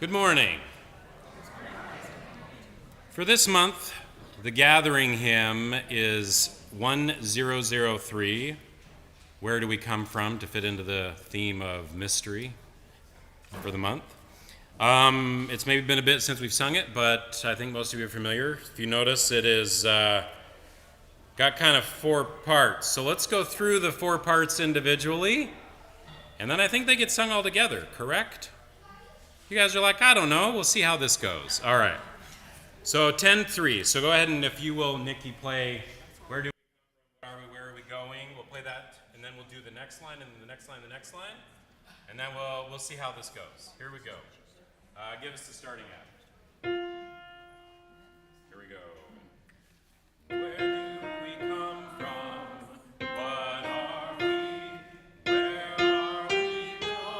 Good morning. For this month, the gathering hymn is 1003, Where Do We Come From, to fit into the theme of mystery for the month. It's maybe been a bit since we've sung it, but I think most of you are familiar. If you notice, it is got kind of four parts. So let's go through the four parts individually, and then I think they get sung all together, correct? You guys are like, I don't know. We'll see how this goes. All right. So 10-3. So go ahead and if you will, Nikki, play Where Do We Come From, Where Are We Going? We'll play that, and then we'll do the next line, and then the next line, the next line, and then we'll see how this goes. Here we go. Give us the starting act. Here we go. Where do we come from? What are we? Where are we going?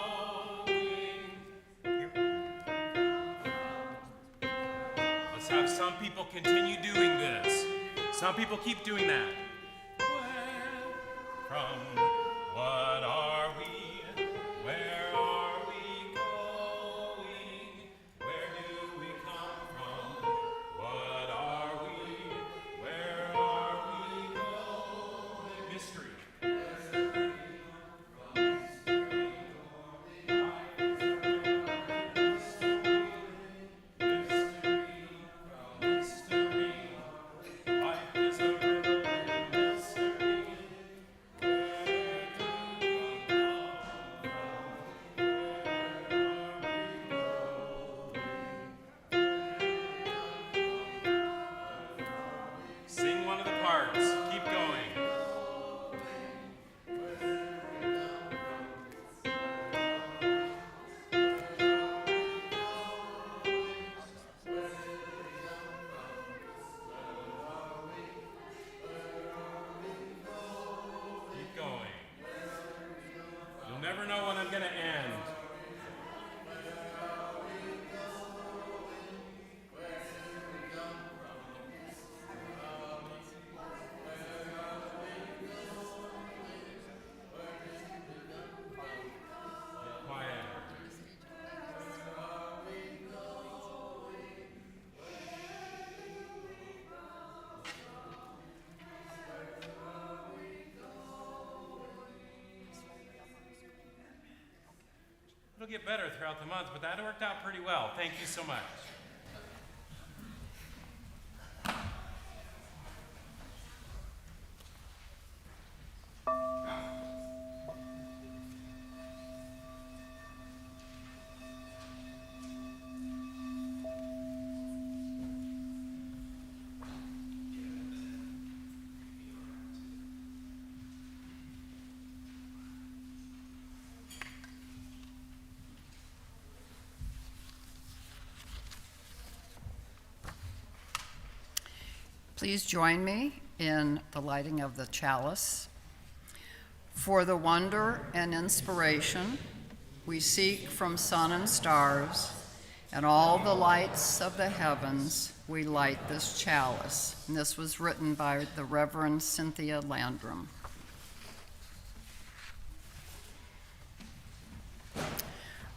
Let's have some people continue doing this. Some people keep doing that. Where from? What are we? Where are we going? Where do we come from? What are we? Where are we going? Mystery. Sing one of the parts. Keep going. Keep going. You'll never know when I'm going to end. Quiet. It'll get better throughout the month, but that worked out pretty well. Thank you so much. Please join me in the lighting of the chalice. For the wonder and inspiration we seek from sun and stars, and all the lights of the heavens, we light this chalice. And this was written by the Reverend Cynthia Landrum.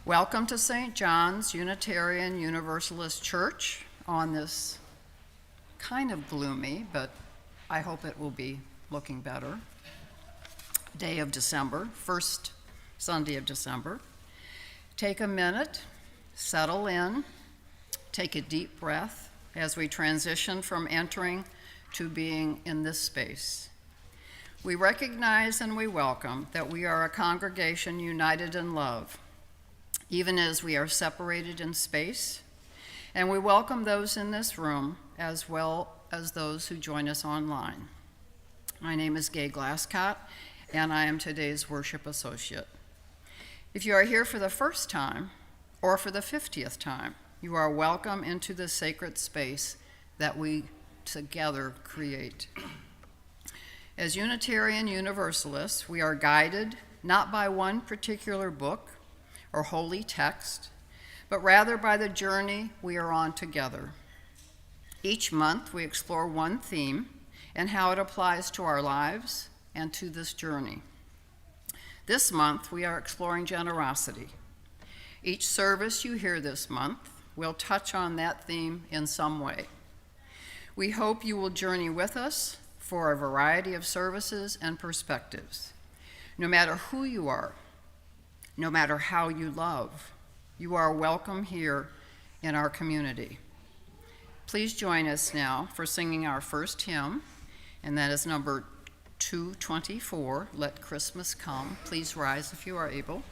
Welcome to St. John's Unitarian Universalist Church on this kind of gloomy, but I hope it will be looking better, day of December, first Sunday of December. Take a minute, settle in, take a deep breath as we transition from entering to being in this space. We recognize and we welcome that we are a congregation united in love, even as we are separated in space, and we welcome those in this room as well as those who join us online. My name is Glasscott, and I am today's worship associate. If you are here for the first time or for the 50th time, you are welcome into the sacred space that we together create. As Unitarian Universalists, we are guided not by one particular book or holy text, but rather by the journey we are on together. Each month, we explore one theme and how it applies to our lives and to this journey. This month, we are exploring generosity. Each service you hear this month will touch on that theme in some way. We hope you will journey with us for a variety of services and perspectives. No matter who you are, no matter how you love, you are welcome here in our community. Please join us now for singing our first hymn, and that is number 224, Let Christmas Come. Please rise if you are able.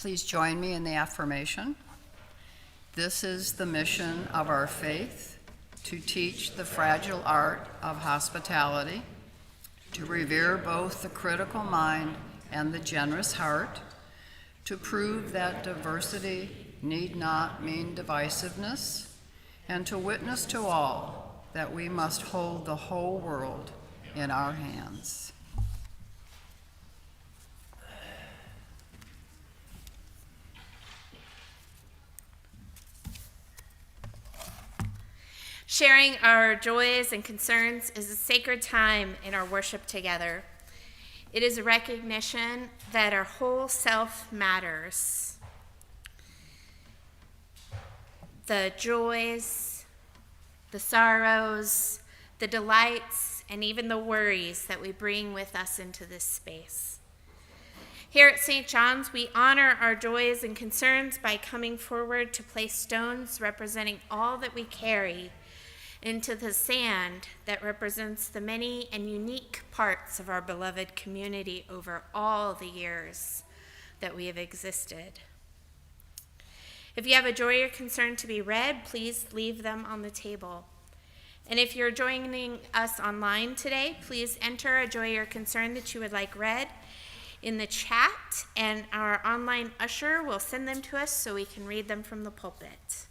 Please join me in the affirmation. This is the mission of our faith, to teach the fragile art of hospitality, to revere both the critical mind and the generous heart, to prove that diversity need not mean divisiveness, and to witness to all that we must hold the whole world in our hands. Sharing our joys and concerns is a sacred time in our worship together. It is a recognition that our whole self matters. The joys, the sorrows, the delights, and even the worries that we bring with us into this space. Here at St. John's, we honor our joys and concerns by coming forward to place stones representing all that we carry into the sand that represents the many and unique parts of our beloved community over all the years that we have existed. If you have a joy or concern to be read, please leave them on the table. And if you're joining us online today, please enter a joy or concern that you would like read in the chat, and our online usher will send them to us so we can read them from the pulpit.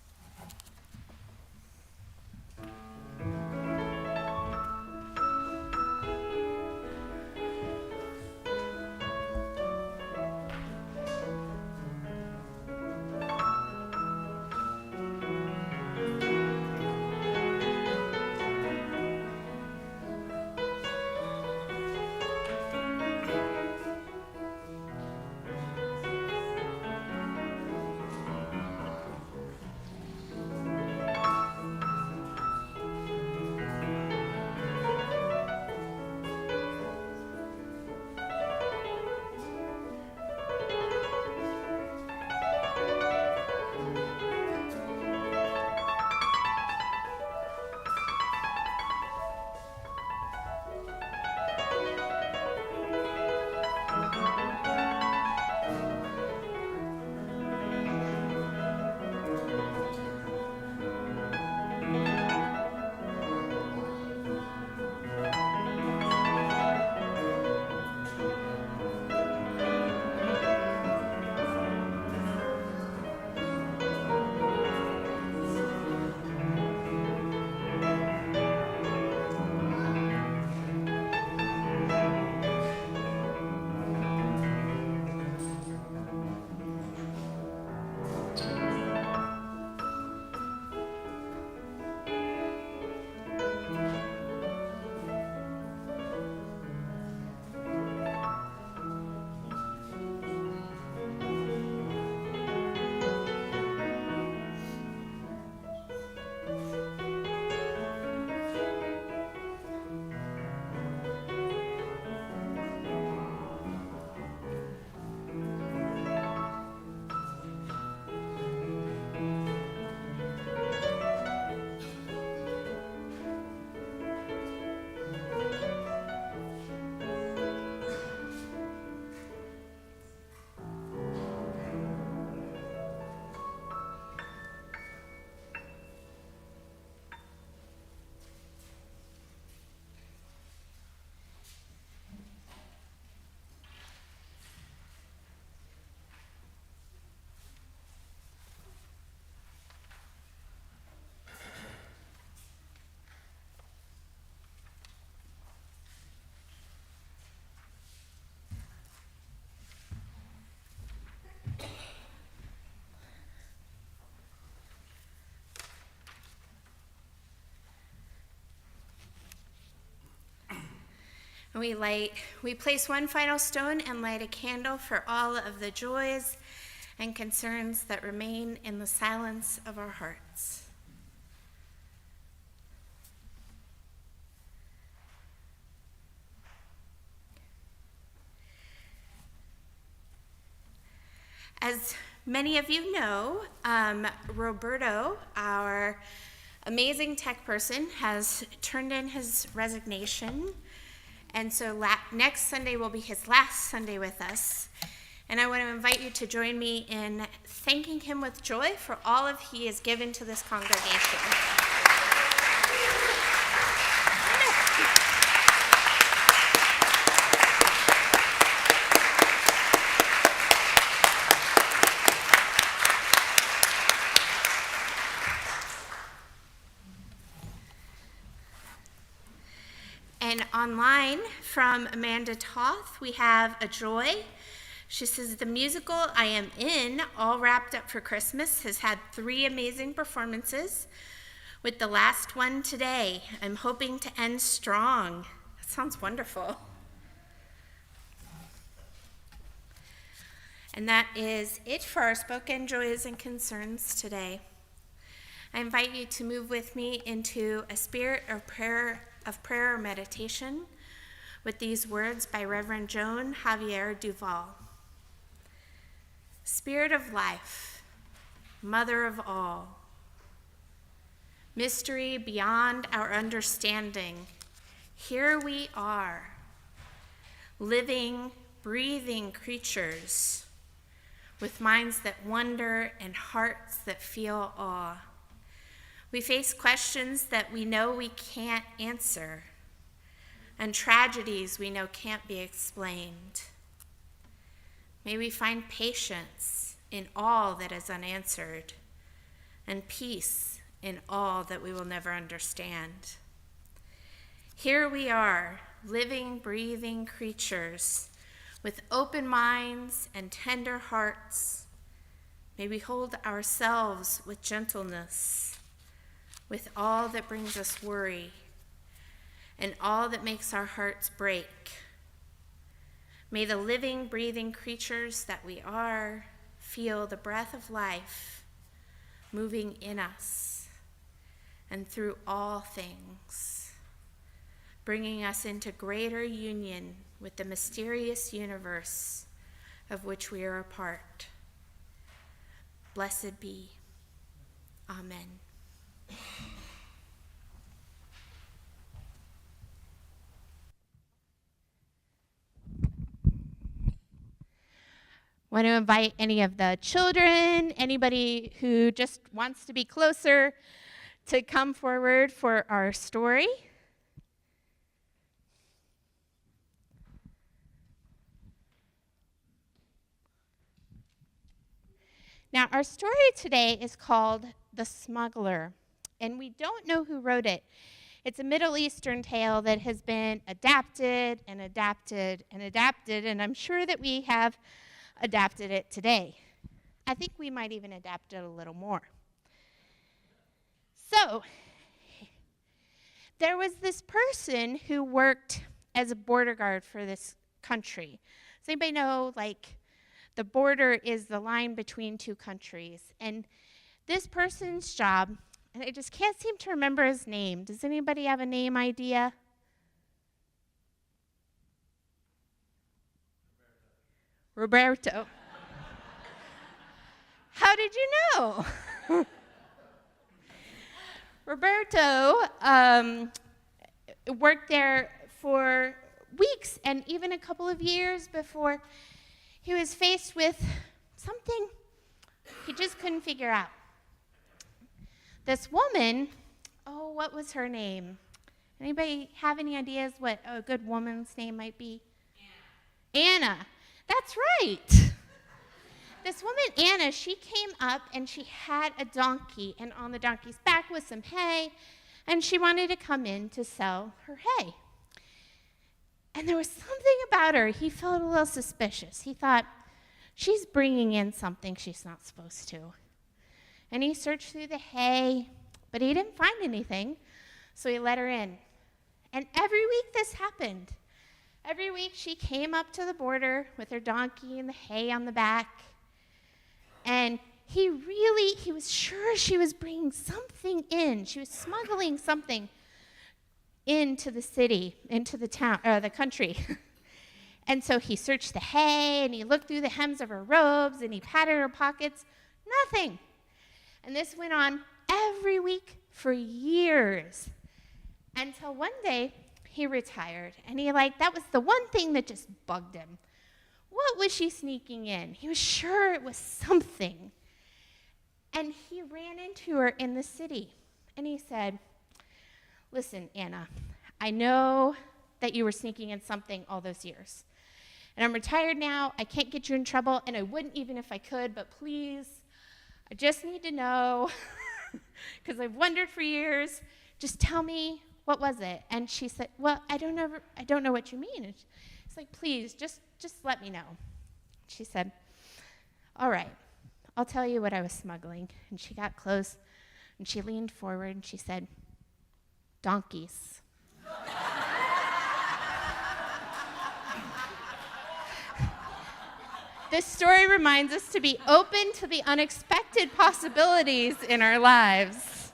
And we place one final stone and light a candle for all of the joys and concerns that remain in the silence of our hearts. As many of you know, Roberto, our amazing tech person, has turned in his resignation. And so next Sunday will be his last Sunday with us. And I want to invite you to join me in thanking him with joy for all of he has given to this congregation. And online from Amanda Toth, we have a joy. She says, the musical I Am In, All Wrapped Up for Christmas, has had 3 amazing performances, with the last one today. I'm hoping to end strong. That sounds wonderful. And that is it for our spoken joys and concerns today. I invite you to move with me into a spirit of prayer or meditation with these words by Reverend Joan Javier Duval. Spirit of life, mother of all, mystery beyond our understanding, here we are, living, breathing creatures with minds that wonder and hearts that feel awe. We face questions that we know we can't answer, and tragedies we know can't be explained. May we find patience in all that is unanswered, and peace in all that we will never understand. Here we are, living, breathing creatures with open minds and tender hearts. May we hold ourselves with gentleness, with all that brings us worry and all that makes our hearts break. May the living, breathing creatures that we are feel the breath of life moving in us and through all things, bringing us into greater union with the mysterious universe of which we are a part. Blessed be. Amen. Want to invite any of the children, anybody who just wants to be closer, to come forward for our story. Now, our story today is called The Smuggler, and we don't know who wrote it. It's a Middle Eastern tale that has been adapted and adapted and adapted, and I'm sure that we have adapted it today. I think we might even adapt it a little more. So, there was this person who worked as a border guard for this country. Does anybody know, like, the border is the line between 2 countries? And this person's job, and I just can't seem to remember his name. Does anybody have a name idea? Roberto. How did you know? Roberto worked there for weeks and even a couple of years before he was faced with something he just couldn't figure out. This woman, what was her name? Anybody have any ideas what a good woman's name might be? Anna. That's right. This woman, Anna, she came up and she had a donkey, and on the donkey's back was some hay, and she wanted to come in to sell her hay. And there was something about her. He felt a little suspicious. He thought, she's bringing in something she's not supposed to. And he searched through the hay, but he didn't find anything, so he let her in. And every week this happened. Every week she came up to the border with her donkey and the hay on the back. And he was sure she was bringing something in. She was smuggling something into the city, into the town, the country. And so he searched the hay, and he looked through the hems of her robes, and he patted her pockets. Nothing. And this went on every week for years, until one day he retired. And that was the one thing that just bugged him. What was she sneaking in? He was sure it was something. And he ran into her in the city, and he said, "Listen, Anna, I know that you were sneaking in something all those years. And I'm retired now. I can't get you in trouble, and I wouldn't even if I could, but please, I just need to know, because I've wondered for years. Just tell me, what was it?" And she said, "Well, I don't know what you mean." And it's like, "Please, just let me know." She said, "All right, I'll tell you what I was smuggling." And she got close, and she leaned forward, and she said, "Donkeys." This story reminds us to be open to the unexpected possibilities in our lives.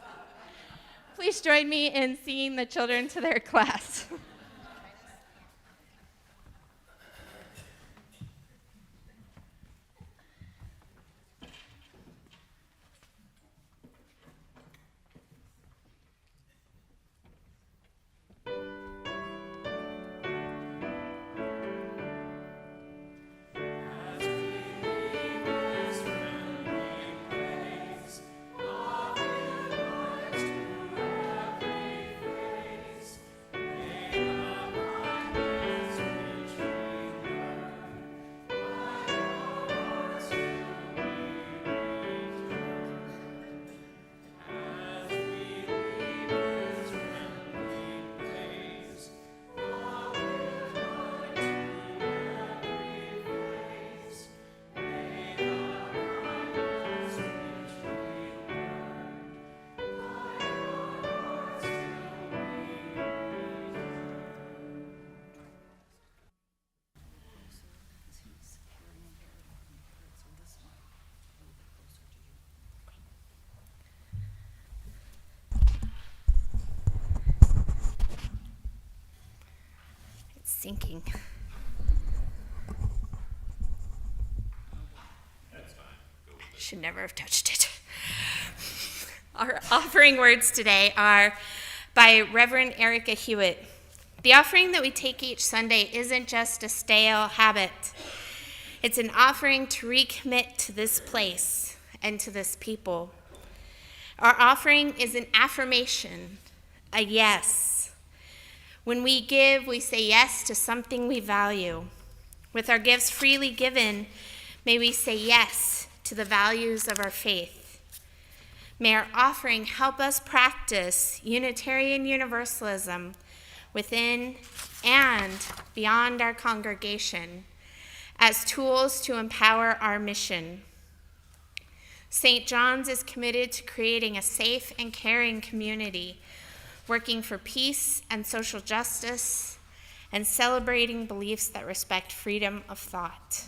Please join me in singing the children to their class. Sinking. Should never have touched it. Our offering words today are by Reverend Erica Hewitt. The offering that we take each Sunday isn't just a stale habit. It's an offering to recommit to this place and to this people. Our offering is an affirmation, a yes. When we give, we say yes to something we value. With our gifts freely given, may we say yes to the values of our faith. May our offering help us practice Unitarian Universalism within and beyond our congregation as tools to empower our mission. St. John's is committed to creating a safe and caring community, working for peace and social justice, and celebrating beliefs that respect freedom of thought.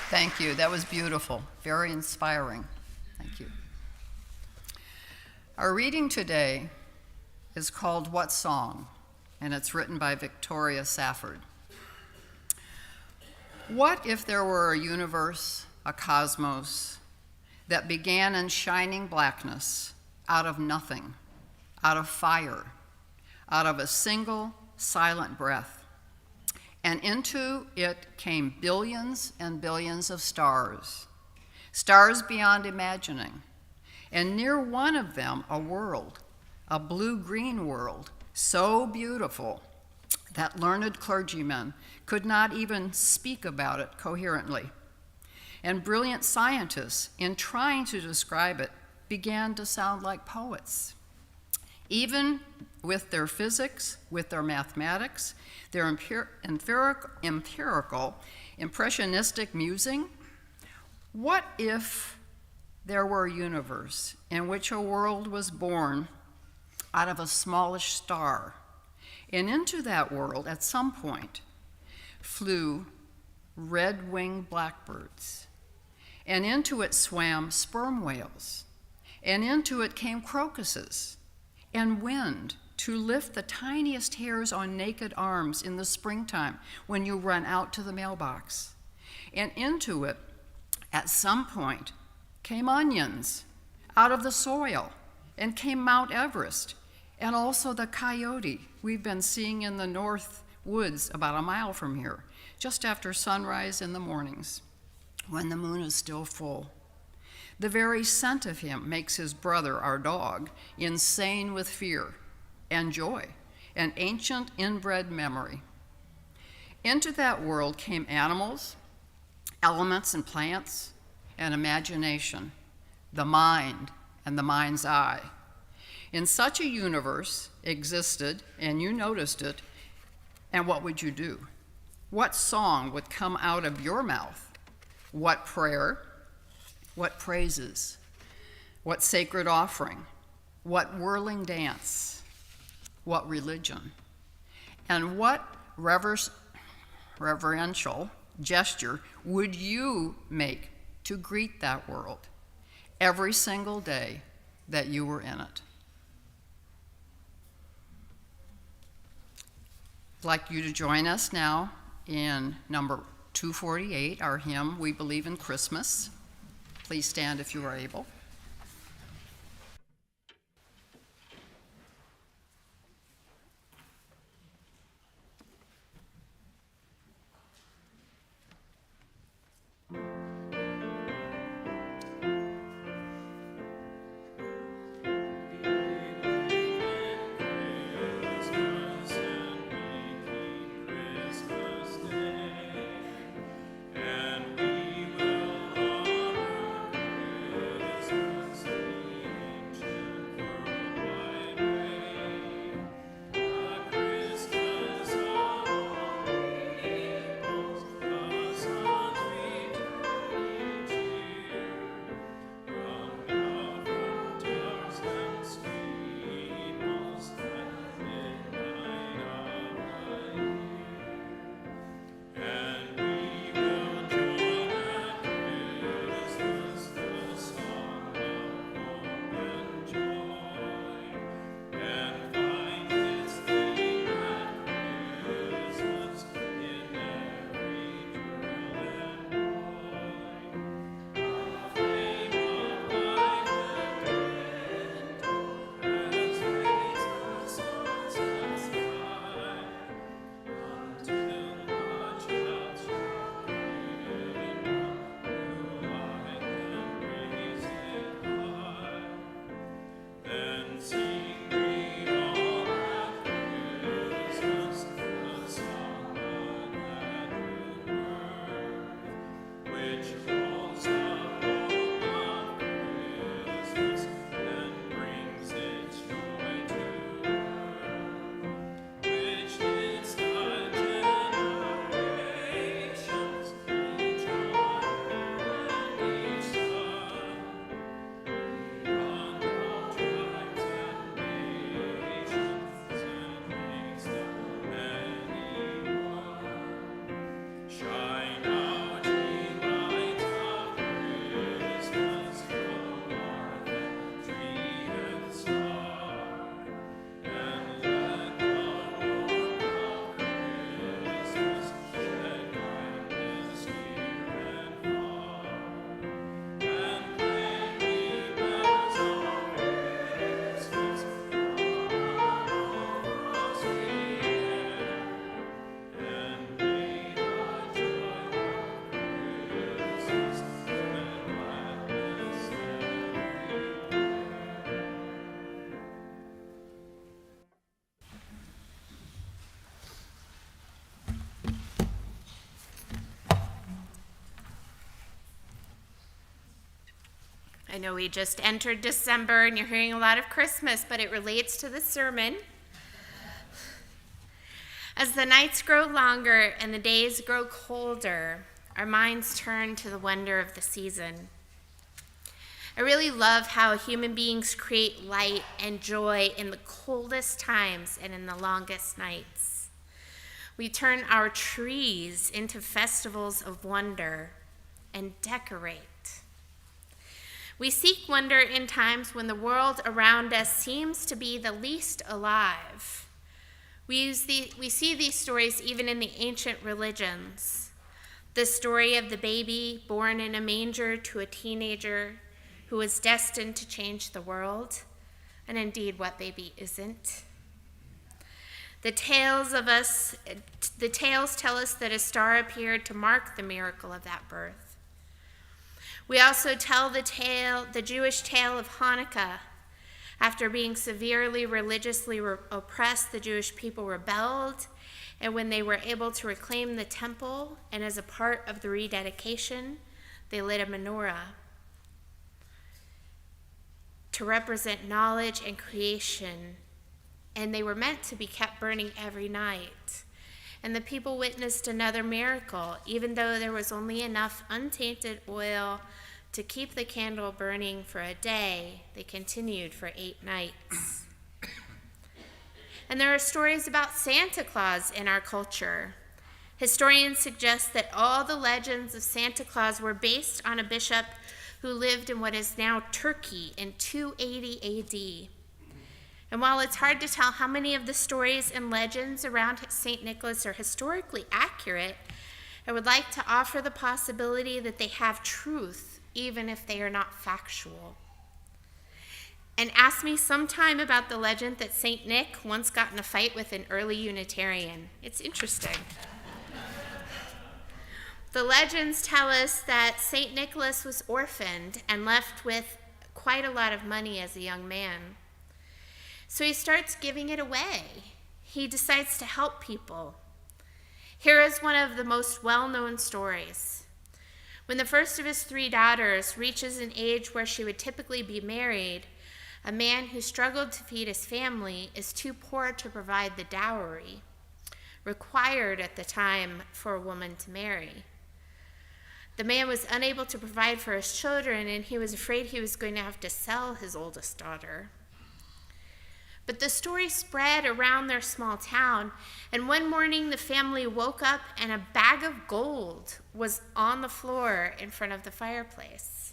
Thank you. That was beautiful. Very inspiring. Thank you. Our reading today is called What Song? And it's written by Victoria Safford. What if there were a universe, a cosmos, that began in shining blackness, out of nothing, out of fire, out of a single silent breath, and into it came billions and billions of stars, stars beyond imagining, and near one of them a world, a blue-green world, so beautiful that learned clergymen could not even speak about it coherently. And brilliant scientists, in trying to describe it, began to sound like poets. Even with their physics, with their mathematics, their empirical, impressionistic musing, what if there were a universe in which a world was born out of a smallish star, and into that world, at some point, flew red-winged blackbirds, and into it swam sperm whales, and into it came crocuses, and wind to lift the tiniest hairs on naked arms in the springtime when you run out to the mailbox. And into it, at some point, came onions out of the soil, and came Mount Everest, and also the coyote we've been seeing in the north woods about a mile from here, just after sunrise in the mornings, when the moon is still full. The very scent of him makes his brother, our dog, insane with fear and joy, an ancient inbred memory. Into that world came animals, elements and plants, and imagination, the mind and the mind's eye. In such a universe existed, and you noticed it, and what would you do? What song would come out of your mouth? What prayer? What praises? What sacred offering? What whirling dance? What religion? And what reverential gesture would you make to greet that world every single day that you were in it? I'd like you to join us now in number 248, our hymn, We Believe in Christmas. Please stand if you are able. And we will honor know we just entered December and you're hearing a lot of Christmas, but it relates to the sermon. As the nights grow longer and the days grow colder, our minds turn to the wonder of the season. I really love how human beings create light and joy in the coldest times and in the longest nights. We turn our trees into festivals of wonder and decorate. We seek wonder in times when the world around us seems to be the least alive. We see these stories even in the ancient religions. The story of the baby born in a manger to a teenager who was destined to change the world, and indeed, what baby isn't? The tales tell us that a star appeared to mark the miracle of that birth. We also tell the Jewish tale of Hanukkah. After being severely religiously oppressed, the Jewish people rebelled, and when they were able to reclaim the temple, and as a part of the rededication, they lit a menorah to represent knowledge and creation, and they were meant to be kept burning every night. And the people witnessed another miracle. Even though there was only enough untainted oil to keep the candle burning for a day, they continued for 8 nights. And there are stories about Santa Claus in our culture. Historians suggest that all the legends of Santa Claus were based on a bishop who lived in what is now Turkey in 280 AD. And while it's hard to tell how many of the stories and legends around St. Nicholas are historically accurate, I would like to offer the possibility that they have truth, even if they are not factual. And ask me sometime about the legend that St. Nick once got in a fight with an early Unitarian. It's interesting. The legends tell us that St. Nicholas was orphaned and left with quite a lot of money as a young man. So he starts giving it away. He decides to help people. Here is one of the most well-known stories. When the first of his 3 daughters reaches an age where she would typically be married, a man who struggled to feed his family is too poor to provide the dowry required at the time for a woman to marry. The man was unable to provide for his children, and he was afraid he was going to have to sell his oldest daughter. But the story spread around their small town, and one morning the family woke up and a bag of gold was on the floor in front of the fireplace.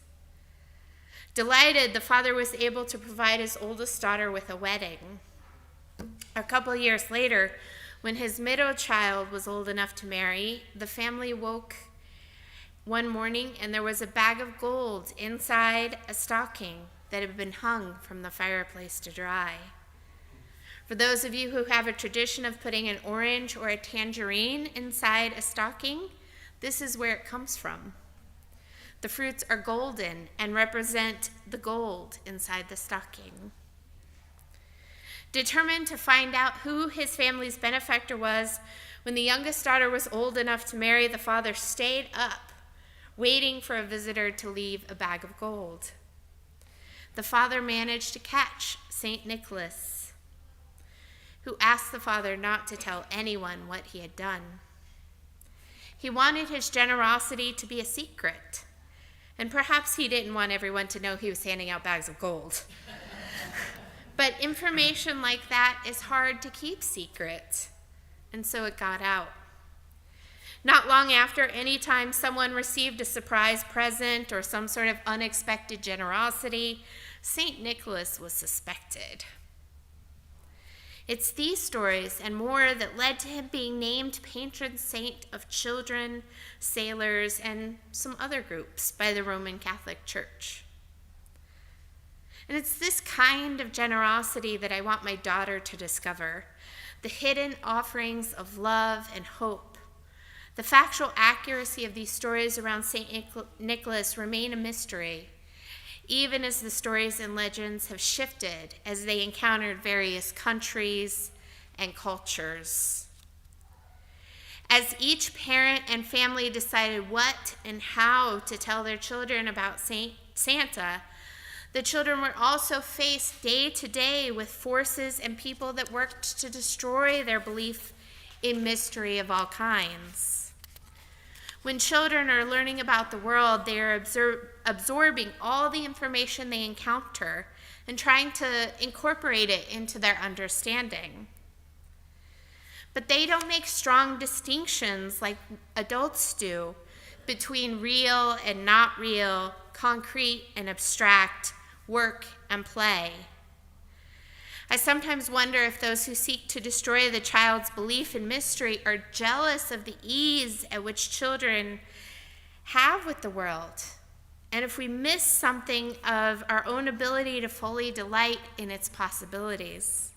Delighted, the father was able to provide his oldest daughter with a wedding. A couple years later, when his middle child was old enough to marry, the family woke one morning and there was a bag of gold inside a stocking that had been hung from the fireplace to dry. For those of you who have a tradition of putting an orange or a tangerine inside a stocking, this is where it comes from. The fruits are golden and represent the gold inside the stocking. Determined to find out who his family's benefactor was, when the youngest daughter was old enough to marry, the father stayed up, waiting for a visitor to leave a bag of gold. The father managed to catch St. Nicholas, who asked the father not to tell anyone what he had done. He wanted his generosity to be a secret, and perhaps he didn't want everyone to know he was handing out bags of gold. But information like that is hard to keep secret, and so it got out. Not long after, anytime someone received a surprise present or some sort of unexpected generosity, St. Nicholas was suspected. It's these stories and more that led to him being named patron saint of children, sailors, and some other groups by the Roman Catholic Church. And it's this kind of generosity that I want my daughter to discover, the hidden offerings of love and hope. The factual accuracy of these stories around St. Nicholas remain a mystery, even as the stories and legends have shifted as they encountered various countries and cultures. As each parent and family decided what and how to tell their children about Santa, The children were also faced day to day with forces and people that worked to destroy their belief in mystery of all kinds. When children are learning about the world, they are absorbing all the information they encounter and trying to incorporate it into their understanding. But they don't make strong distinctions like adults do between real and not real, concrete and abstract, work and play. I sometimes wonder if those who seek to destroy the child's belief in mystery are jealous of the ease at which children have with the world, and if we miss something of our own ability to fully delight in its possibilities.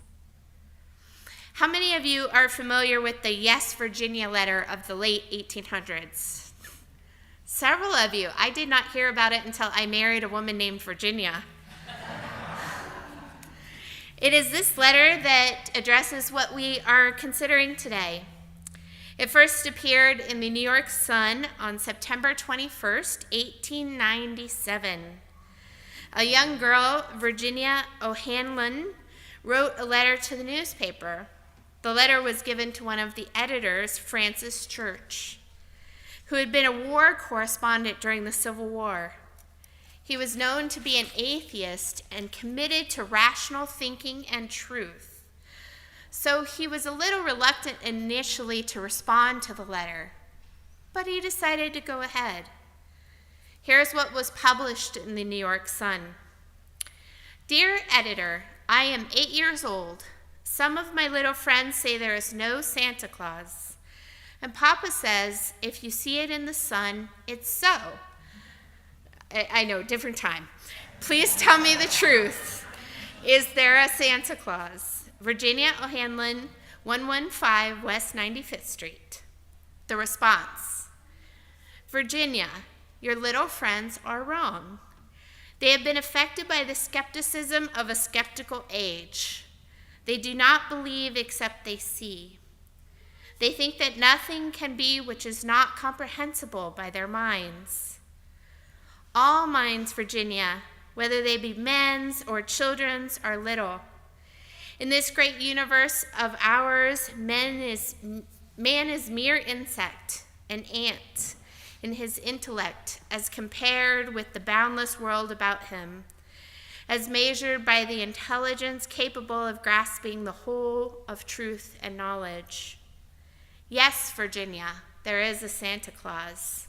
How many of you are familiar with the Yes, Virginia letter of the late 1800s? Several of you. I did not hear about it until I married a woman named Virginia. It is this letter that addresses what we are considering today. It first appeared in the New York Sun on September 21st, 1897. A young girl, Virginia O'Hanlon, wrote a letter to the newspaper. The letter was given to one of the editors, Francis Church, who had been a war correspondent during the Civil War. He was known to be an atheist and committed to rational thinking and truth. So he was a little reluctant initially to respond to the letter, but he decided to go ahead. Here's what was published in the New York Sun. Dear editor, I am 8 years old. Some of my little friends say there is no Santa Claus. And Papa says, if you see it in the sun, it's so. I know, different time. Please tell me the truth. Is there a Santa Claus? Virginia O'Hanlon, 115 West 95th Street. The response: Virginia, your little friends are wrong. They have been affected by the skepticism of a skeptical age. They do not believe except they see. They think that nothing can be which is not comprehensible by their minds. All minds, Virginia, whether they be men's or children's, are little. In this great universe of ours, man is mere insect, an ant, in his intellect as compared with the boundless world about him, as measured by the intelligence capable of grasping the whole of truth and knowledge. Yes, Virginia, there is a Santa Claus.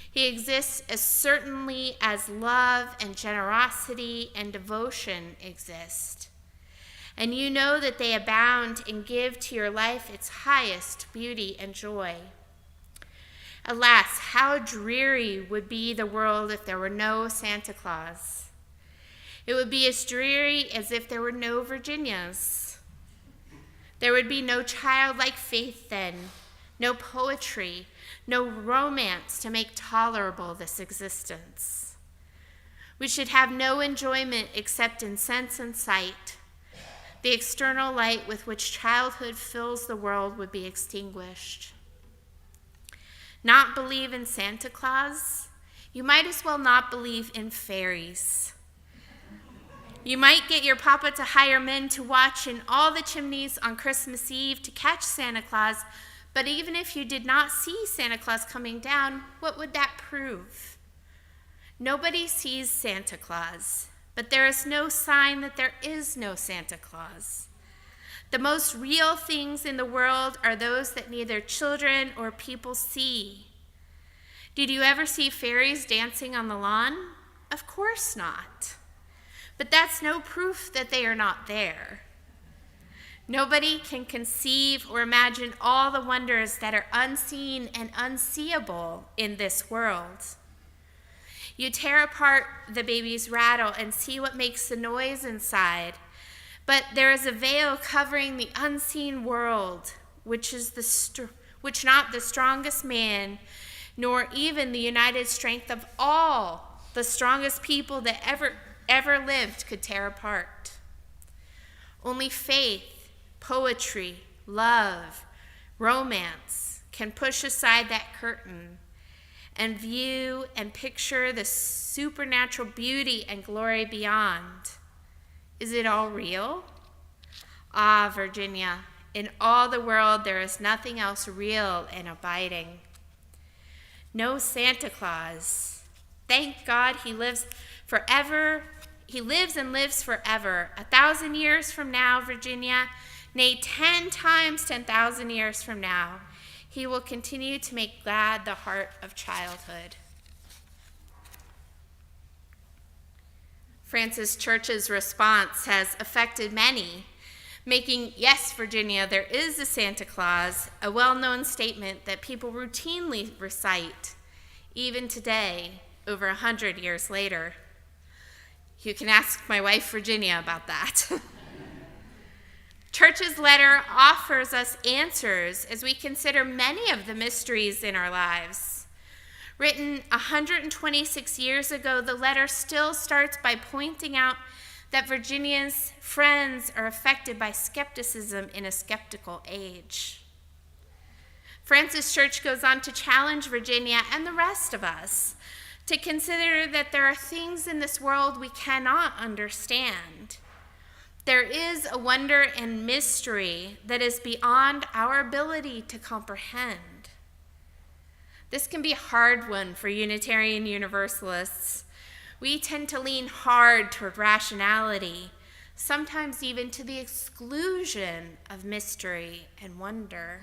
He exists as certainly as love and generosity and devotion exist. And you know that they abound and give to your life its highest beauty and joy. Alas, how dreary would be the world if there were no Santa Claus. It would be as dreary as if there were no Virginias. There would be no childlike faith then, no poetry, no romance to make tolerable this existence. We should have no enjoyment except in sense and sight. The external light with which childhood fills the world would be extinguished. Not believe in Santa Claus? You might as well not believe in fairies. You might get your papa to hire men to watch in all the chimneys on Christmas Eve to catch Santa Claus, but even if you did not see Santa Claus coming down, what would that prove? Nobody sees Santa Claus, but there is no sign that there is no Santa Claus. The most real things in the world are those that neither children or people see. Did you ever see fairies dancing on the lawn? Of course not. But that's no proof that they are not there. Nobody can conceive or imagine all the wonders that are unseen and unseeable in this world. You tear apart the baby's rattle and see what makes the noise inside, but there is a veil covering the unseen world, which not the strongest man, nor even the united strength of all the strongest people that ever lived could tear apart. Only faith, poetry, love, romance can push aside that curtain and view and picture the supernatural beauty and glory beyond. Is it all real? Ah, Virginia, in all the world there is nothing else real and abiding. No Santa Claus. Thank God he lives forever. He lives and lives forever. 1,000 years from now, Virginia, nay, 10 times 10,000 years from now, he will continue to make glad the heart of childhood. Francis Church's response has affected many, making "Yes, Virginia, there is a Santa Claus" a well-known statement that people routinely recite, even today, over 100 years later. You can ask my wife, Virginia, about that. Church's letter offers us answers as we consider many of the mysteries in our lives. Written 126 years ago, the letter still starts by pointing out that Virginia's friends are affected by skepticism in a skeptical age. Francis Church goes on to challenge Virginia and the rest of us to consider that there are things in this world we cannot understand. There is a wonder and mystery that is beyond our ability to comprehend. This can be a hard one for Unitarian Universalists. We tend to lean hard toward rationality, sometimes even to the exclusion of mystery and wonder.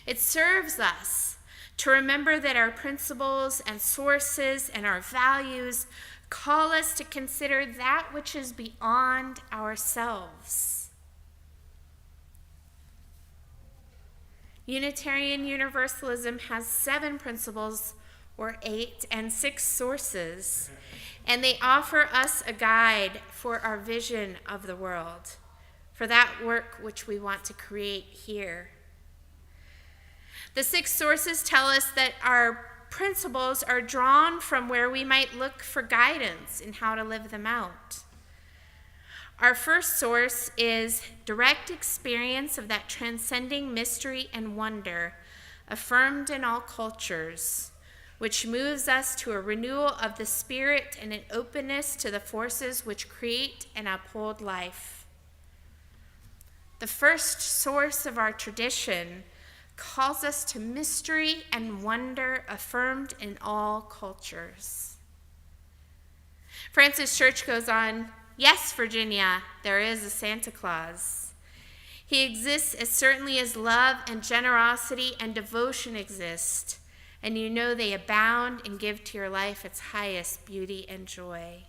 It serves us to remember that our principles and sources and our values call us to consider that which is beyond ourselves. Unitarian Universalism has 7 principles, or 8, and 6 sources, and they offer us a guide for our vision of the world, for that work which we want to create here. The 6 sources tell us that our principles are drawn from where we might look for guidance in how to live them out. Our first source is direct experience of that transcending mystery and wonder affirmed in all cultures, which moves us to a renewal of the spirit and an openness to the forces which create and uphold life. The first source of our tradition calls us to mystery and wonder affirmed in all cultures. Francis Church goes on, "Yes, Virginia, there is a Santa Claus. He exists as certainly as love and generosity and devotion exist, and you know they abound and give to your life its highest beauty and joy.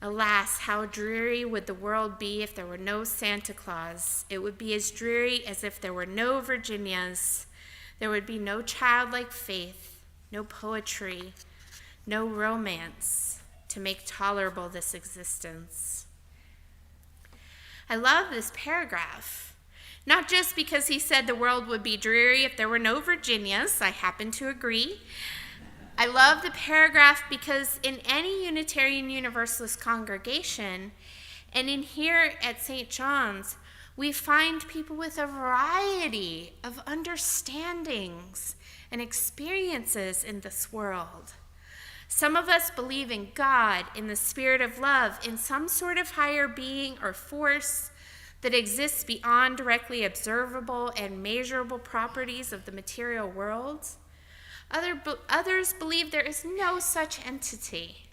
Alas, how dreary would the world be if there were no Santa Claus. It would be as dreary as if there were no Virginias. There would be no childlike faith, no poetry, no romance to make tolerable this existence." I love this paragraph, not just because he said the world would be dreary if there were no Virginias. I happen to agree. I love the paragraph because in any Unitarian Universalist congregation, and in here at St. John's, we find people with a variety of understandings and experiences in this world. Some of us believe in God, in the spirit of love, in some sort of higher being or force that exists beyond directly observable and measurable properties of the material world. Others believe there is no such entity.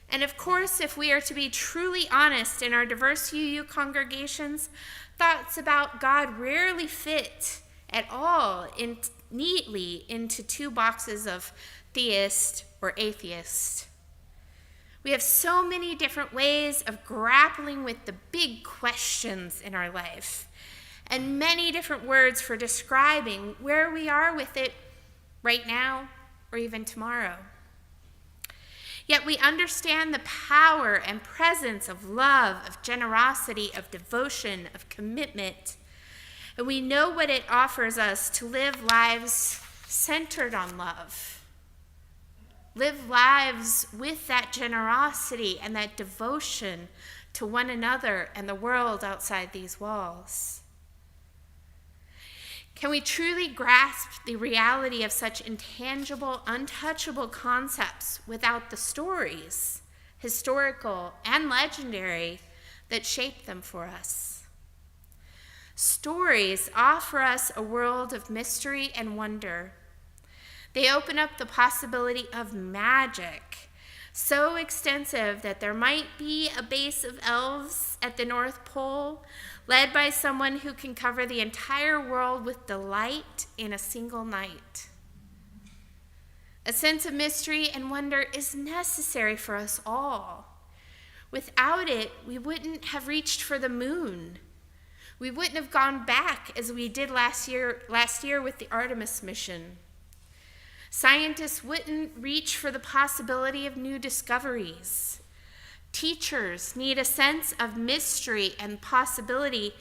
And of course, if we are to be truly honest in our diverse UU congregations, thoughts about God rarely fit at all neatly into 2 boxes of theist or atheist. We have so many different ways of grappling with the big questions in our life, and many different words for describing where we are with it right now or even tomorrow. Yet we understand the power and presence of love, of generosity, of devotion, of commitment, and we know what it offers us to live lives centered on love. Live lives with that generosity and that devotion to one another and the world outside these walls. Can we truly grasp the reality of such intangible, untouchable concepts without the stories, historical and legendary, that shape them for us? Stories offer us a world of mystery and wonder. They open up the possibility of magic, so extensive that there might be a base of elves at the North Pole, led by someone who can cover the entire world with delight in a single night. A sense of mystery and wonder is necessary for us all. Without it, we wouldn't have reached for the moon. We wouldn't have gone back as we did last year with the Artemis mission. Scientists wouldn't reach for the possibility of new discoveries. Teachers need a sense of mystery and possibility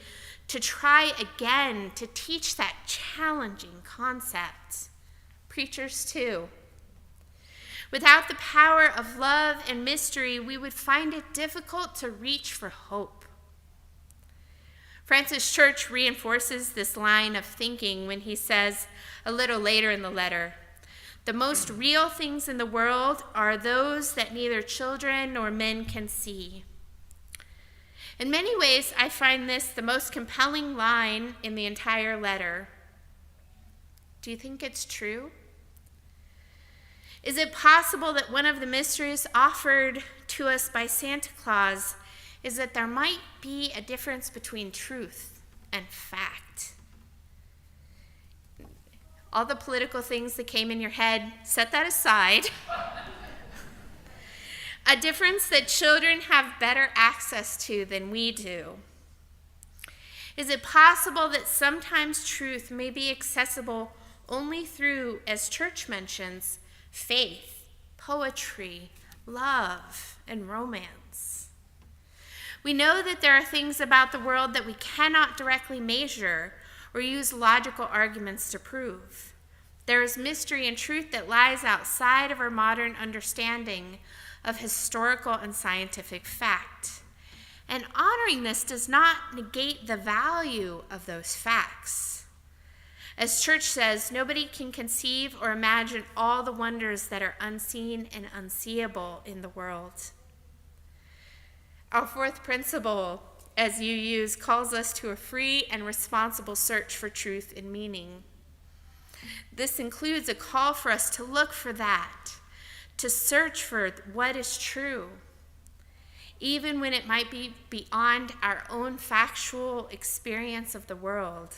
to try again to teach that challenging concept. Preachers too. Without the power of love and mystery, we would find it difficult to reach for hope. Francis Church reinforces this line of thinking when he says a little later in the letter, "The most real things in the world are those that neither children nor men can see." In many ways, I find this the most compelling line in the entire letter. Do you think it's true? Is it possible that one of the mysteries offered to us by Santa Claus is that there might be a difference between truth and fact? All the political things that came in your head, set that aside. A difference that children have better access to than we do. Is it possible that sometimes truth may be accessible only through, as Church mentions, faith, poetry, love, and romance? We know that there are things about the world that we cannot directly measure or use logical arguments to prove. There is mystery and truth that lies outside of our modern understanding of historical and scientific fact. And honoring this does not negate the value of those facts. As Church says, nobody can conceive or imagine all the wonders that are unseen and unseeable in the world. Our fourth principle, as you use, calls us to a free and responsible search for truth and meaning. This includes a call for us to look for that, to search for what is true, even when it might be beyond our own factual experience of the world.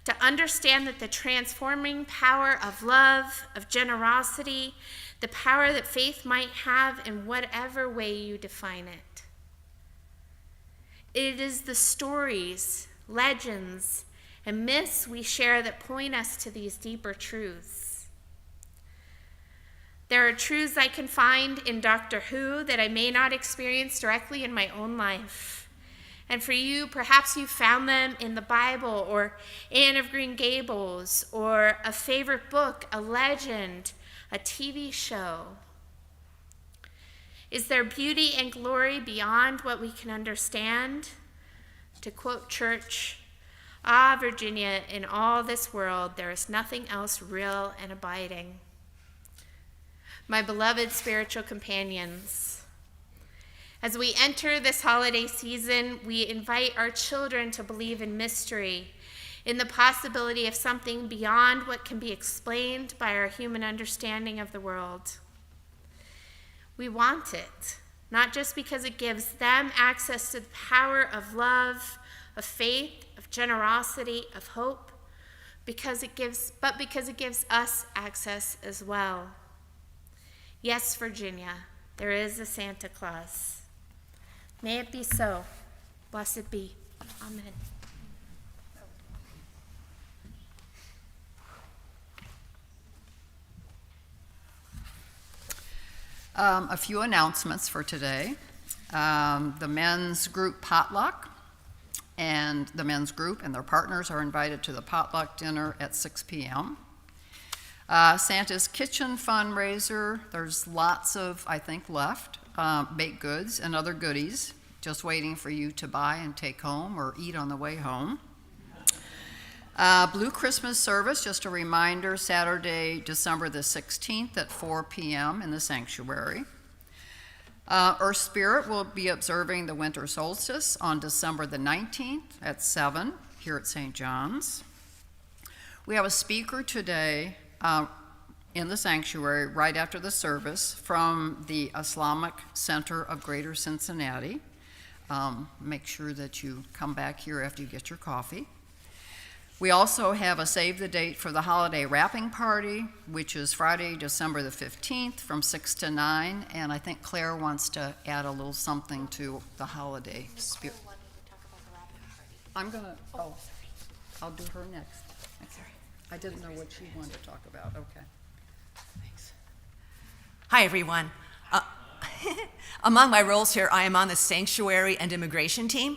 To understand that the transforming power of love, of generosity, the power that faith might have in whatever way you define it. It is the stories, legends, and myths we share that point us to these deeper truths. There are truths I can find in Doctor Who that I may not experience directly in my own life. And for you, perhaps you found them in the Bible or Anne of Green Gables or a favorite book, a legend, a TV show. Is there beauty and glory beyond what we can understand? To quote Church, "Ah, Virginia, in all this world, there is nothing else real and abiding." My beloved spiritual companions, as we enter this holiday season, we invite our children to believe in mystery, in the possibility of something beyond what can be explained by our human understanding of the world. We want it, not just because it gives them access to the power of love, of faith, of generosity, of hope, because it gives us access as well. Yes, Virginia, there is a Santa Claus. May it be so. Blessed be. Amen. A few announcements for today. The men's group potluck, and the men's group and their partners are invited to the potluck dinner at 6 p.m. Santa's Kitchen fundraiser, there's lots of, I think, left, baked goods and other goodies, just waiting for you to buy and take home or eat on the way home. Blue Christmas service, just a reminder, Saturday, December the 16th at 4 p.m. in the sanctuary. Earth Spirit will be observing the winter solstice on December the 19th at 7 here at St. John's. We have a speaker today in the sanctuary right after the service from the Islamic Center of Greater Cincinnati. Make sure that you come back here after you get your coffee. We also have a save the date for the holiday wrapping party, which is Friday, December the 15th from 6 to 9, and I think Claire wants to add a little something to the holiday spirit. I'm gonna, I'll do her next. I didn't know what she wanted to talk about, okay. Thanks. Hi, everyone. Among my roles here, I am on the sanctuary and immigration team.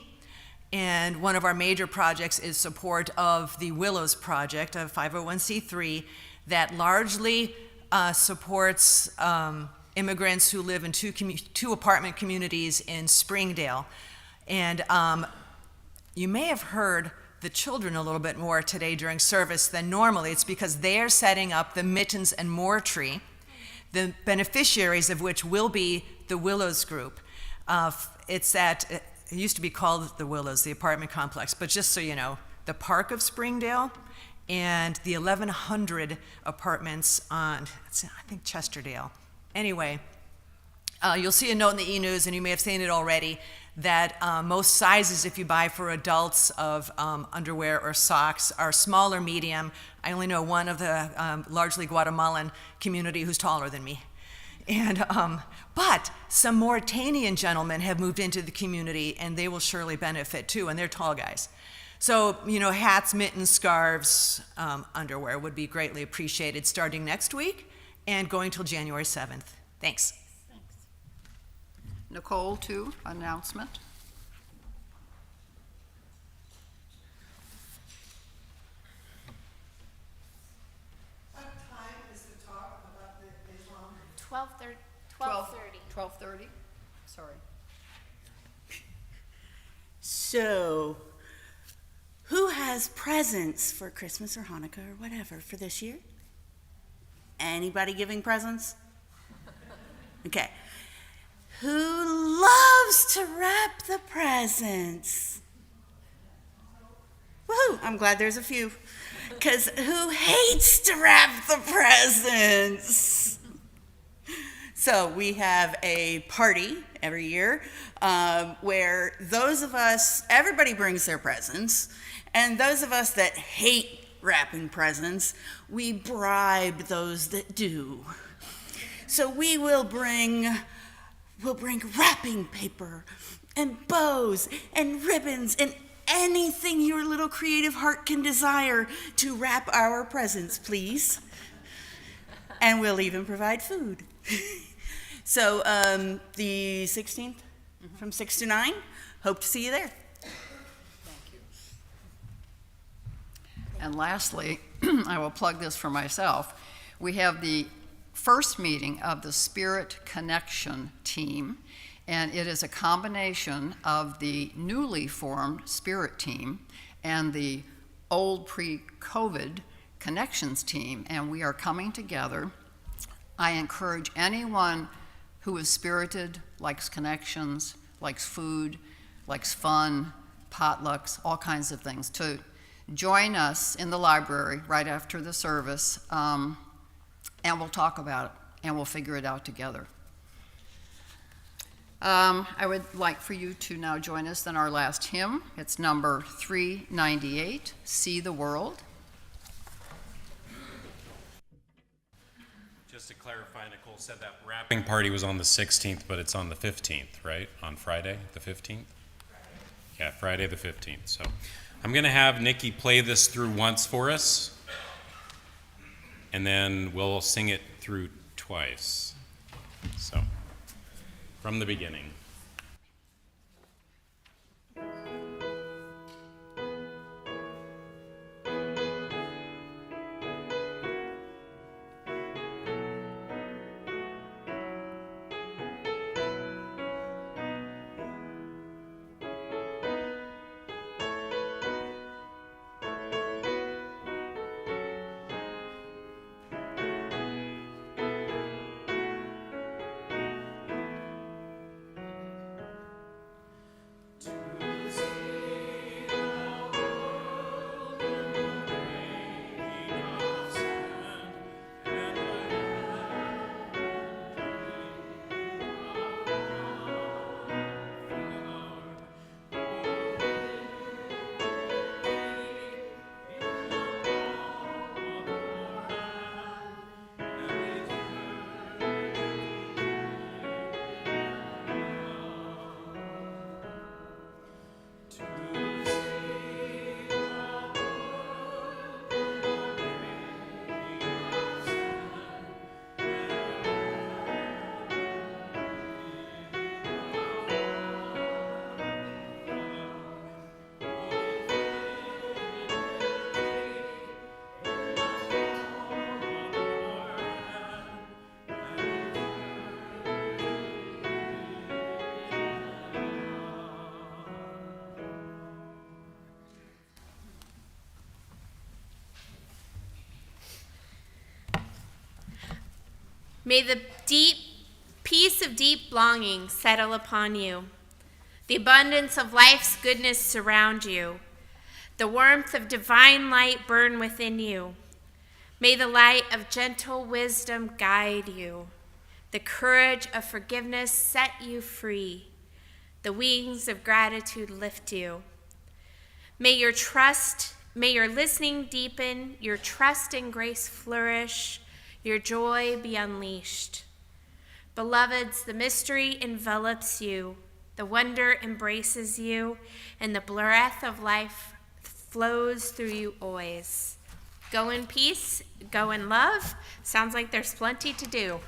And one of our major projects is support of the Willows Project, a 501c3 that largely supports immigrants who live in two apartment communities in Springdale. And you may have heard the children a little bit more today during service than normally. It's because they are setting up the Mittens and More tree, the beneficiaries of which will be the Willows group. It used to be called the Willows, the apartment complex, but just so you know, the Park of Springdale and the 1,100 apartments on, I think, Chesterdale. Anyway, you'll see a note in the e-news, and you may have seen it already, that most sizes, if you buy for adults of underwear or socks, are small or medium. I only know one of the largely Guatemalan community who's taller than me. And, but some Mauritanian gentlemen have moved into the community, and they will surely benefit too, and they're tall guys. So, hats, mittens, scarves, underwear would be greatly appreciated starting next week and going till January 7th. Thanks. Nicole, too, announcement. What time is the talk about the Islam? 12:30. 12:30? Sorry. So, who has presents for Christmas or Hanukkah or whatever for this year? Anybody giving presents? Okay. Who loves to wrap the presents? Woohoo! I'm glad there's a few. Because who hates to wrap the presents? So we have a party every year where those of us, everybody brings their presents, and those of us that hate wrapping presents, we bribe those that do. So we'll bring wrapping paper and bows and ribbons and anything your little creative heart can desire to wrap our presents, please. And we'll even provide food. So the 16th from 6 to 9, hope to see you there. Thank you. And lastly, I will plug this for myself. We have the first meeting of the Spirit Connection team, and it is a combination of the newly formed Spirit team and the old pre-COVID Connections team, and we are coming together. I encourage anyone who is spirited, likes connections, likes food, likes fun, potlucks, all kinds of things, to join us in the library right after the service, and we'll talk about it, and we'll figure it out together. I would like for you to now join us in our last hymn. It's number 398, See the World. Just to clarify, Nicole said that wrapping party was on the 16th, but it's on the 15th, right? On Friday, the 15th? Yeah, Friday the 15th. So I'm going to have Nikki play this through once for us, and then we'll sing it through twice. So, from the beginning. May the deep peace of deep longing settle upon you. The abundance of life's goodness surround you. The warmth of divine light burn within you. May the light of gentle wisdom guide you. The courage of forgiveness set you free. The wings of gratitude lift you. May your listening deepen, your trust and grace flourish, your joy be unleashed. Beloveds, the mystery envelops you, the wonder embraces you, and the breath of life flows through you always. Go in peace, go in love. Sounds like there's plenty to do.